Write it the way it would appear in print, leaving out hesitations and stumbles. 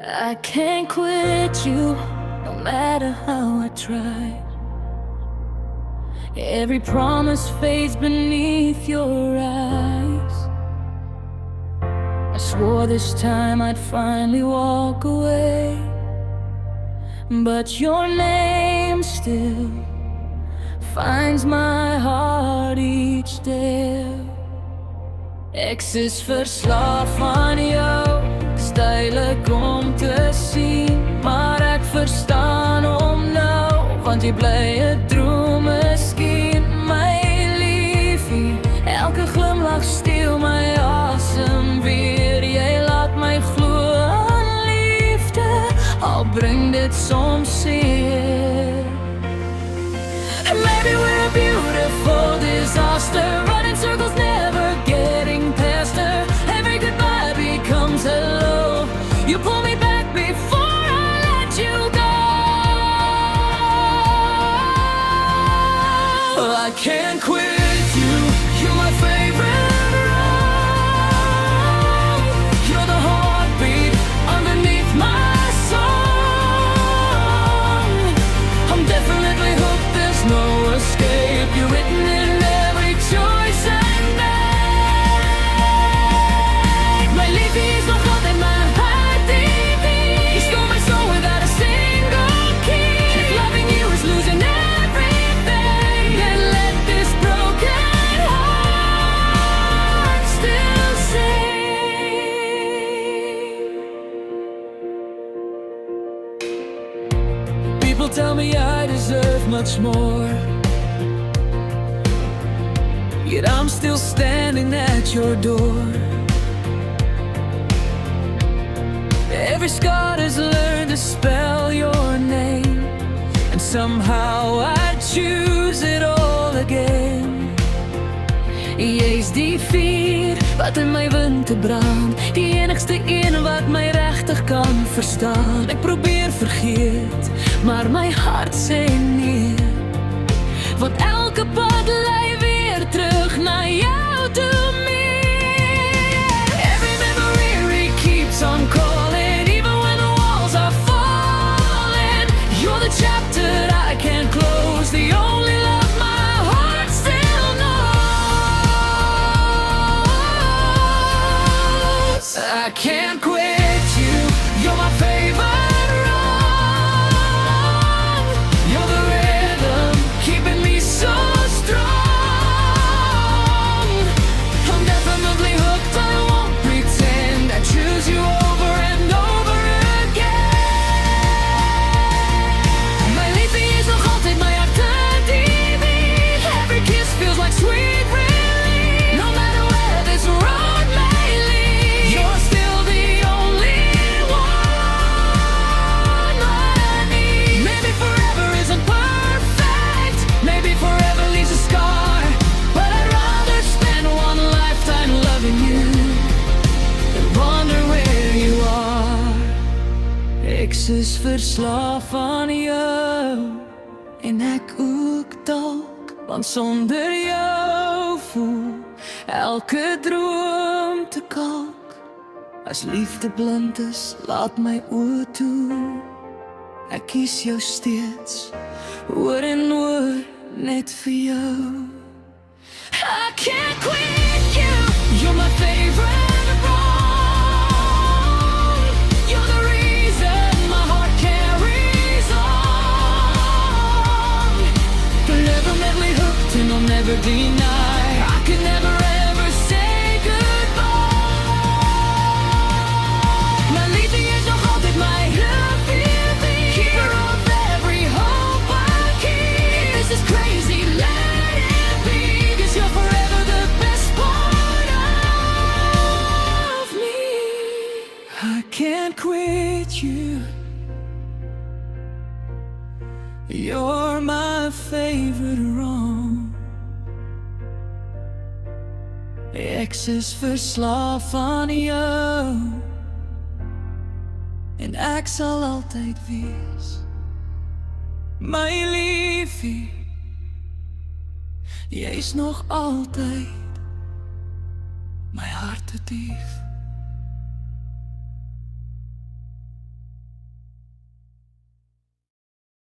I can't quit you, no matter how I try. Every promise fades beneath your eyes. I swore this time I'd finally walk away, but your name still finds my heart each day. Ek is verslaaf aan jou, is duidelik om te sien, maar ek verstaan om nou, want jy bly 'n droom miskien. My liefie, elke glimlach steel my asem weer. Jy laat my glo aan liefde, al bring dit soms seer. Maybe we're a beautiful disaster, running circles, never getting past her. Every goodbye becomes hello. You pull me back before I let you go. I can't quit you, you're my favorite wrong. You're the heartbeat underneath my song. I'm definitely hooked, there's no escape. You're written in every choice I make. My liefie is nog altijd mijn heartbeat. You stole my soul without a single key. If loving you is losing everything, then let this broken heart still sing. People tell me I deserve much more, yet I'm still standing at your door. Every scar has learned to spell your name, and somehow I choose it all again. Jy's die vuur wat in my winter brand, die enigste een wat my regtig kan verstaan. Ek probeer vergeet, maar my hart sê nee, want elke pad lei weer terug na jou toe meer. Every memory keeps on calling, even when the walls are falling. You're the chapter I can't close, the only love my heart still knows. I can't quit you, you're my favorite wrong. You're the rhythm keeping me so strong. I'm definitely hooked, I won't pretend. I choose you over and over again. My liefie is nog altijd mijn hart die beat. Every kiss feels like sweet relief. No matter where this road may lead, you're still the only one I need. Maybe forever isn't perfect, maybe forever leaves a scar, but I'd rather spend one lifetime loving you than wonder where you are. Ek is verslaaf aan jou, en ek ook dalk, want sonder jou voel elke droom te kalk. As liefde blind is, laat my oë toe. Ek kies jou steeds, oor en oor, net vir jou. I can't quit you, you're my favorite wrong. You're the reason my heart carries on. Permanently hooked and I'll never deny, I can never ever say goodbye. My liefie is nog altijd mijn liefie, keeper of every hope I keep. This is crazy, let it be, 'cause you're forever the best part of me. I can't quit you, you're my favorite wrong. Ek is verslaaf aan jou, en ek sal altyd wees. My liefie, jy is nog altyd my hart te dief.